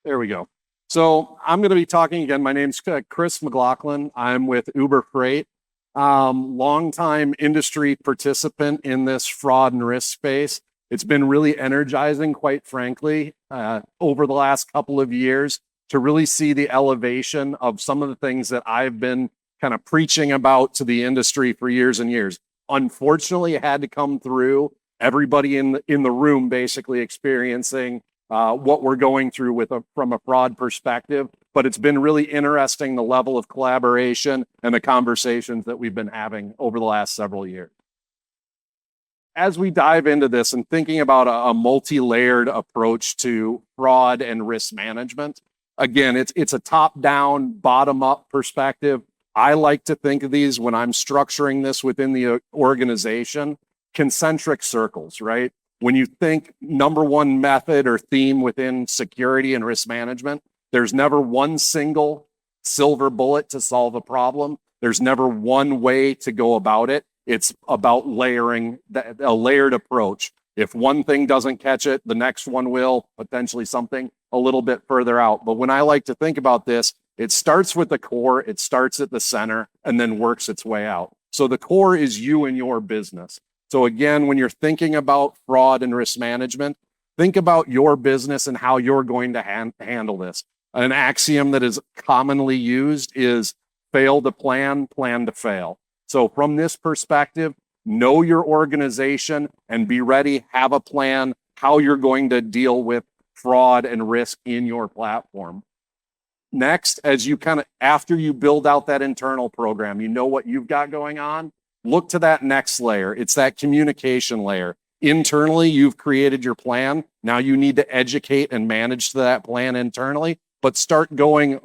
There we go. So I'm going to be talking again. My name's Chris McLoughlin. I'm with Uber Freight. Longtime industry participant in this fraud and risk space. It's been really energizing, quite frankly, over the last couple of years to really see the elevation of some of the things that I've been kind of preaching about to the industry for years and years. Unfortunately, it had to come through everybody in the room basically experiencing what we're going through from a fraud perspective. But it's been really interesting the level of collaboration and the conversations that we've been having over the last several years. As we dive into this and thinking about a multi-layered approach to fraud and risk management, again, it's a top-down, bottom-up perspective. I like to think of these when I'm structuring this within the organization, concentric circles, right? When you think number one method or theme within security and risk management, there's never one single silver bullet to solve a problem. There's never one way to go about it. It's about layering, a layered approach. If one thing doesn't catch it, the next one will, potentially something a little bit further out. But when I like to think about this, it starts with the core, it starts at the center, and then works its way out. So the core is you and your business. So again, when you're thinking about fraud and risk management, think about your business and how you're going to handle this. An axiom that is commonly used is fail to plan, plan to fail. So from this perspective, know your organization and be ready, have a plan, how you're going to deal with fraud and risk in your platform. Next, after you build out that internal program, you know what you've got going on, look to that next layer. It's that communication layer. Internally, you've created your plan. Now you need to educate and manage that plan internally, but start going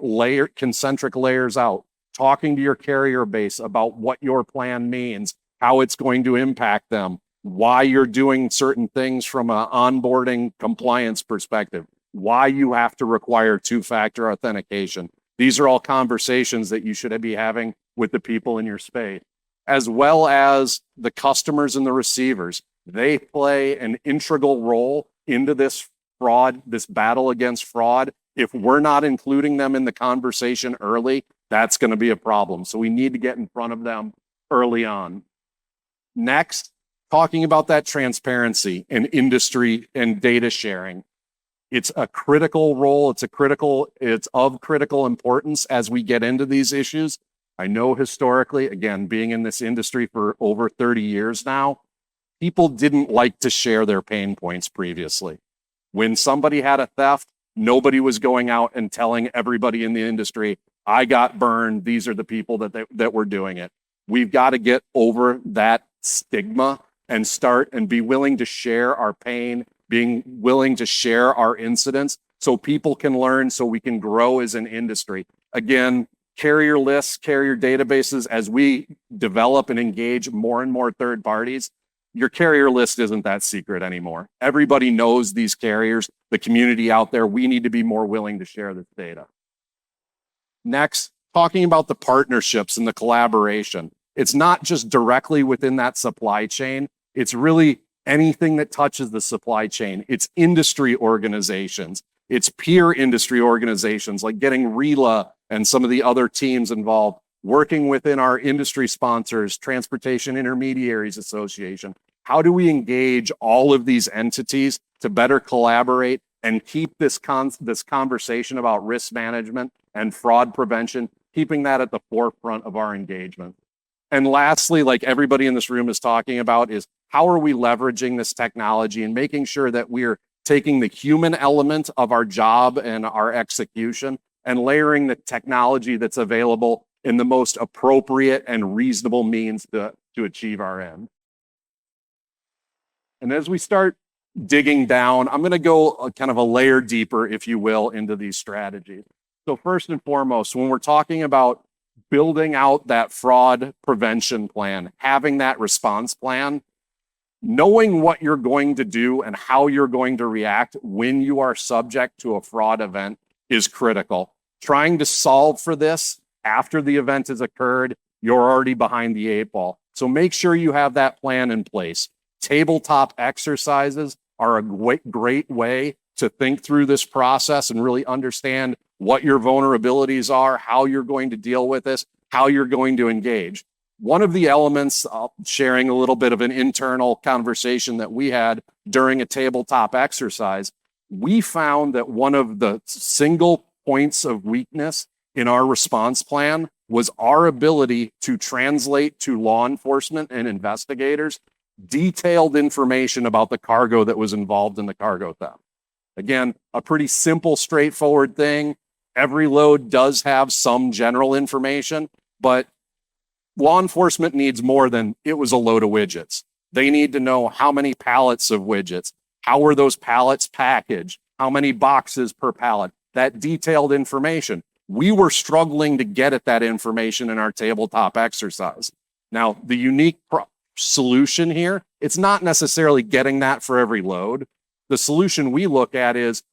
concentric layers out, talking to your carrier base about what your plan means, how it's going to impact them, why you're doing certain things from an onboarding compliance perspective, why you have to require two-factor authentication. These are all conversations that you should be having with the people in your space, as well as the customers and the receivers. They play an integral role into this battle against fraud. If we're not including them in the conversation early, that's going to be a problem. So we need to get in front of them early on. Next, talking about that transparency and industry and data sharing. It's a critical role. It's of critical importance as we get into these issues. I know historically, again, being in this industry for over 30 years now, people didn't like to share their pain points previously. When somebody had a theft, nobody was going out and telling everybody in the industry, I got burned. These are the people that were doing it. We've got to get over that stigma and start and be willing to share our pain, being willing to share our incidents so people can learn, so we can grow as an industry. Again, carrier lists, carrier databases, as we develop and engage more and more third parties, your carrier list isn't that secret anymore. Everybody knows these carriers, the community out there. We need to be more willing to share this data. Next, talking about the partnerships and the collaboration. It's not just directly within that supply chain. It's really anything that touches the supply chain. It's industry organizations. It's peer industry organizations like getting RELA and some of the other teams involved, working within our industry sponsors, Transportation Intermediaries Association. How do we engage all of these entities to better collaborate and keep this conversation about risk management and fraud prevention, keeping that at the forefront of our engagement? And lastly, like everybody in this room is talking about, is how are we leveraging this technology and making sure that we're taking the human element of our job and our execution and layering the technology that's available in the most appropriate and reasonable means to achieve our end. And as we start digging down, I'm going to go kind of a layer deeper, if you will, into these strategies. So first and foremost, when we're talking about building out that fraud prevention plan, having that response plan, knowing what you're going to do and how you're going to react when you are subject to a fraud event is critical. Trying to solve for this after the event has occurred, you're already behind the 8 ball. So make sure you have that plan in place. Tabletop exercises are a great way to think through this process and really understand what your vulnerabilities are, how you're going to deal with this, how you're going to engage. One of the elements, sharing a little bit of an internal conversation that we had during a tabletop exercise, we found that one of the single points of weakness in our response plan was our ability to translate to law enforcement and investigators detailed information about the cargo that was involved in the cargo theft. Again, a pretty simple, straightforward thing. Every load does have some general information, but law enforcement needs more than it was a load of widgets. They need to know how many pallets of widgets, how were those pallets packaged, how many boxes per pallet, that detailed information. We were struggling to get at that information in our tabletop exercise. Now, the unique solution here, it's not necessarily getting that for every load. The solution we look at is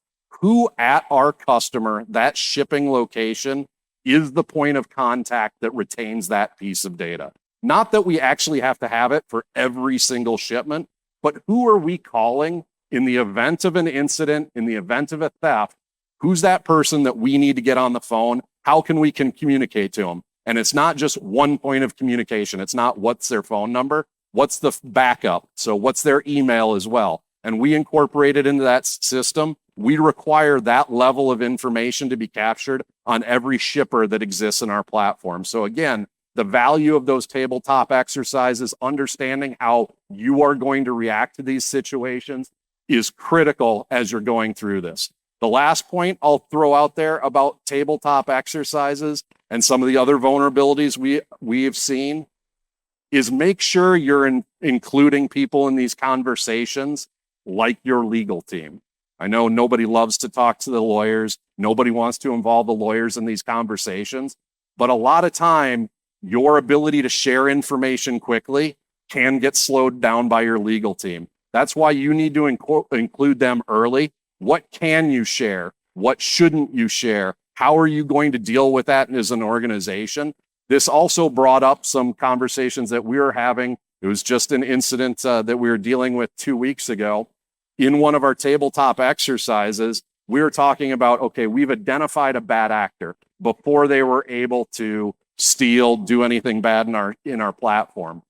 who at our customer, that shipping location, is the point of contact that retains that piece of data. Not that we actually have to have it for every single shipment, but who are we calling in the event of an incident, in the event of a theft? Who's that person that we need to get on the phone? How can we communicate to them? And it's not just one point of communication. It's not what's their phone number, what's the backup. So what's their email as well? And we incorporate it into that system. We require that level of information to be captured on every shipper that exists in our platform. So again, the value of those tabletop exercises, understanding how you are going to react to these situations, is critical as you're going through this. The last point I'll throw out there about tabletop exercises and some of the other vulnerabilities we have seen is make sure you're including people in these conversations like your legal team. I know nobody loves to talk to the lawyers. Nobody wants to involve the lawyers in these conversations. But a lot of time, your ability to share information quickly can get slowed down by your legal team. That's why you need to include them early. What can you share? What shouldn't you share? How are you going to deal with that as an organization? This also brought up some conversations that we were having. It was just an incident that we were dealing with 2 weeks ago. In one of our tabletop exercises, we were talking about, okay, we've identified a bad actor before they were able to steal, do anything bad in our platform.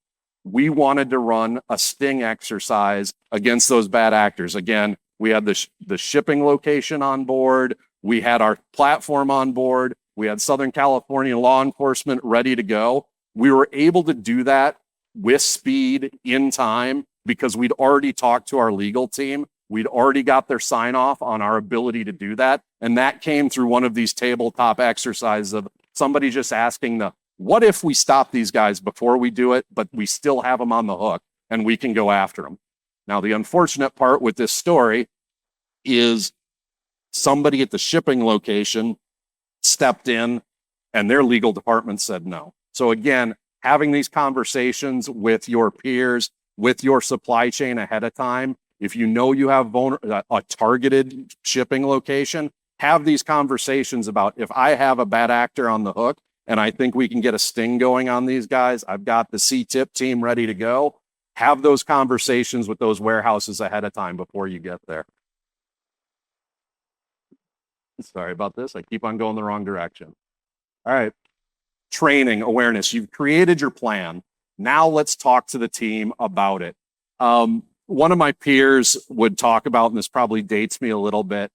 We wanted to run a sting exercise against those bad actors. Again, we had the shipping location on board. We had our platform on board. We had Southern California law enforcement ready to go. We were able to do that with speed in time because we'd already talked to our legal team. We'd already got their sign off on our ability to do that. And that came through one of these tabletop exercises of somebody just asking what if we stop these guys before we do it, but we still have them on the hook and we can go after them. Now, the unfortunate part with this story is somebody at the shipping location stepped in and their legal department said no. So again, having these conversations with your peers, with your supply chain ahead of time, if you know you have a targeted shipping location, have these conversations about if I have a bad actor on the hook and I think we can get a sting going on these guys, I've got the C-tip team ready to go. Have those conversations with those warehouses ahead of time before you get there. Sorry about this. I keep on going the wrong direction. All right. Training, awareness. You've created your plan. Now let's talk to the team about it. One of my peers would talk about, and this probably dates me a little bit,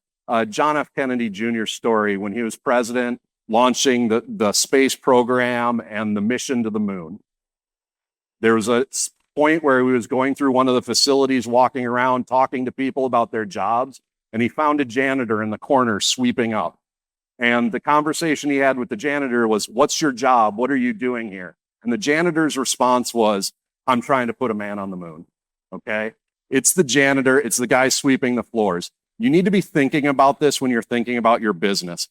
John F. Kennedy Jr.'s story when he was president, launching the space program and the mission to the moon. There was a point where he was going through one of the facilities, walking around, talking to people about their jobs, and he found a janitor in the corner sweeping up. And the conversation he had with the janitor was, "What's your job? What are you doing here?" And the janitor's response was, "I'm trying to put a man on the moon." Okay? It's the janitor. It's the guy sweeping the floors. You need to be thinking about this when you're thinking about your business.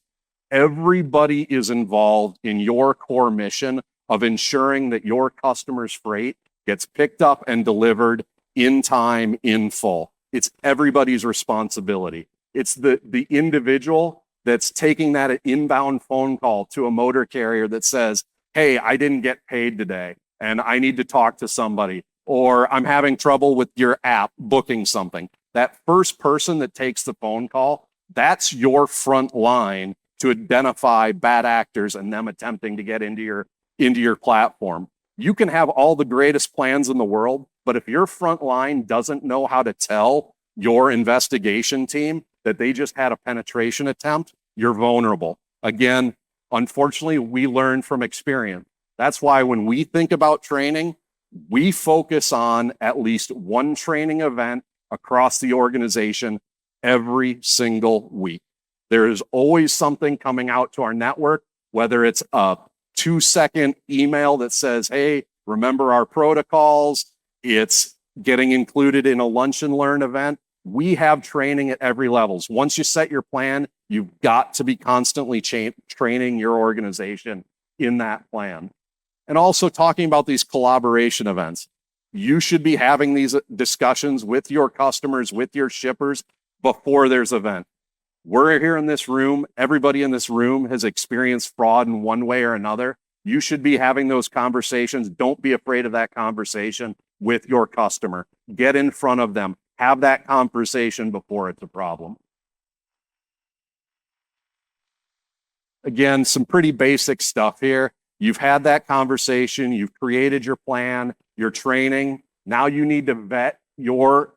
Everybody is involved in your core mission of ensuring that your customer's freight gets picked up and delivered in time, in full. It's everybody's responsibility. It's the individual that's taking that inbound phone call to a motor carrier that says, "Hey, I didn't get paid today and I need to talk to somebody," or "I'm having trouble with your app booking something." That first person that takes the phone call, that's your front line to identify bad actors and them attempting to get into your platform. You can have all the greatest plans in the world, but if your front line doesn't know how to tell your investigation team that they just had a penetration attempt, you're vulnerable. Again, unfortunately, we learn from experience. That's why when we think about training, we focus on at least one training event across the organization every single week. There is always something coming out to our network, whether it's a 2-second email that says, hey, remember our protocols. It's getting included in a lunch and learn event. We have training at every level. Once you set your plan, you've got to be constantly training your organization in that plan. And also talking about these collaboration events. You should be having these discussions with your customers, with your shippers before there's an event. We're here in this room. Everybody in this room has experienced fraud in one way or another. You should be having those conversations. Don't be afraid of that conversation with your customer. Get in front of them. Have that conversation before it's a problem. Again, some pretty basic stuff here. You've had that conversation. You've created your plan, your training. Now you need to vet your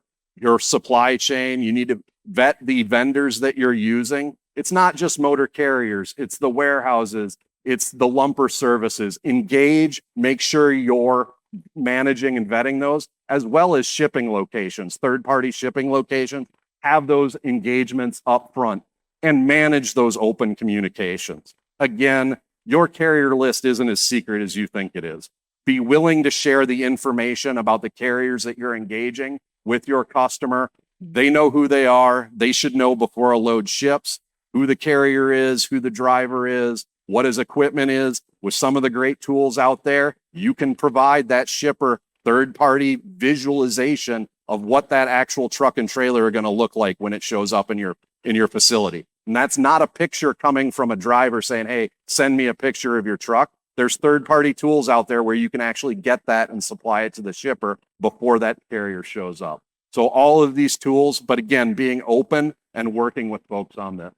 supply chain. You need to vet the vendors that you're using. It's not just motor carriers. It's the warehouses. It's the lumper services. Engage, make sure you're managing and vetting those, as well as shipping locations, third-party shipping locations. Have those engagements up front and manage those open communications. Again, your carrier list isn't as secret as you think it is. Be willing to share the information about the carriers that you're engaging with your customer. They know who they are. They should know before a load ships, who the carrier is, who the driver is, what his equipment is. With some of the great tools out there, you can provide that shipper third-party visualization of what that actual truck and trailer are going to look like when it shows up in your facility. And that's not a picture coming from a driver saying, hey, send me a picture of your truck. There's third-party tools out there where you can actually get that and supply it to the shipper before that carrier shows up. So all of these tools, but again, being open and working with folks on this.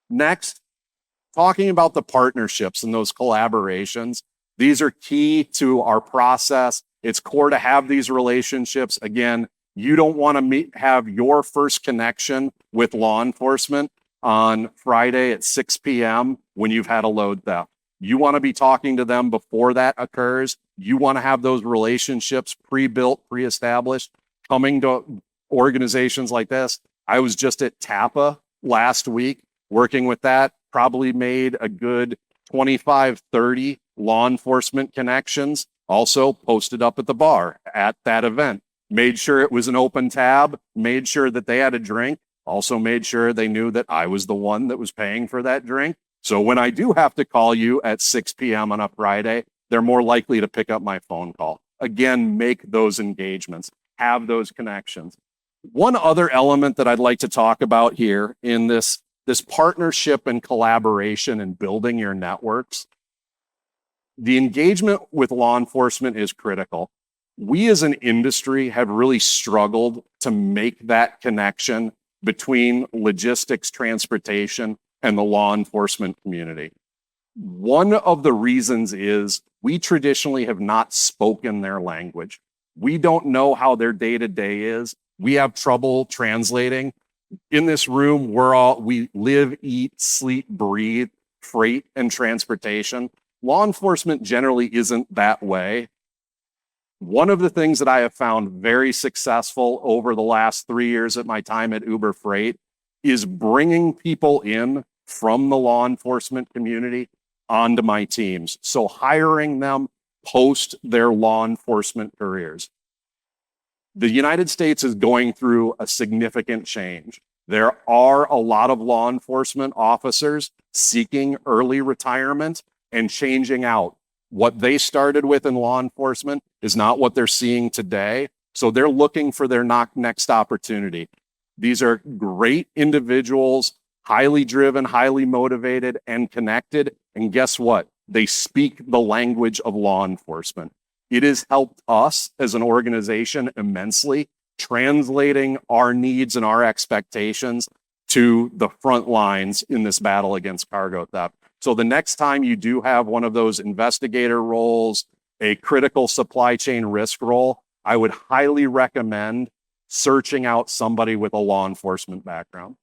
Next, talking about the partnerships and those collaborations. These are key to our process. It's core to have these relationships. Again, you don't want to have your first connection with law enforcement on Friday at 6 p.m. when you've had a load theft. You want to be talking to them before that occurs. You want to have those relationships pre-built, pre-established. Coming to organizations like this, I was just at TAPA last week working with that, probably made a good 25, 30 law enforcement connections, also posted up at the bar at that event. Made sure it was an open tab, made sure that they had a drink, also made sure they knew that I was the one that was paying for that drink. So when I do have to call you at 6 p.m. on a Friday, they're more likely to pick up my phone call. Again, make those engagements, have those connections. One other element that I'd like to talk about here in this partnership and collaboration and building your networks, the engagement with law enforcement is critical. We as an industry have really struggled to make that connection between logistics, transportation, and the law enforcement community. One of the reasons is we traditionally have not spoken their language. We don't know how their day-to-day is. We have trouble translating. In this room, we live, eat, sleep, breathe freight and transportation. Law enforcement generally isn't that way. One of the things that I have found very successful over the last 3 years at my time at Uber Freight is bringing people in from the law enforcement community onto my teams. So hiring them post their law enforcement careers. The United States is going through a significant change. There are a lot of law enforcement officers seeking early retirement and changing out. What they started with in law enforcement is not what they're seeing today. So they're looking for their next opportunity. These are great individuals, highly driven, highly motivated, and connected. And guess what? They speak the language of law enforcement. It has helped us as an organization immensely translating our needs and our expectations to the front lines in this battle against cargo theft. So the next time you do have one of those investigator roles, a critical supply chain risk role, I would highly recommend searching out somebody with a law enforcement background.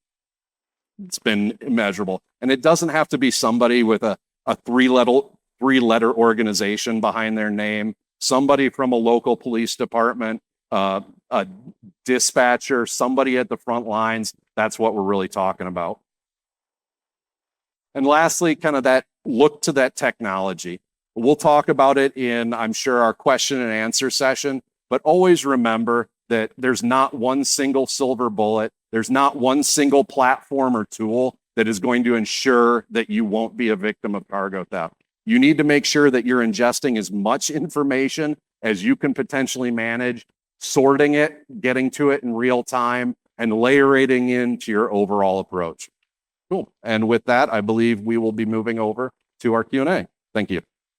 It's been immeasurable. And it doesn't have to be somebody with a three-letter organization behind their name, somebody from a local police department, a dispatcher, somebody at the front lines. That's what we're really talking about. And lastly, kind of that look to that technology. We'll talk about it in, I'm sure, our question and answer session, but always remember that there's not one single silver bullet. There's not one single platform or tool that is going to ensure that you won't be a victim of cargo theft. You need to make sure that you're ingesting as much information as you can potentially manage, sorting it, getting to it in real time, and layering into your overall approach. Cool. And with that, I believe we will be moving over to our Q&A. Thank you.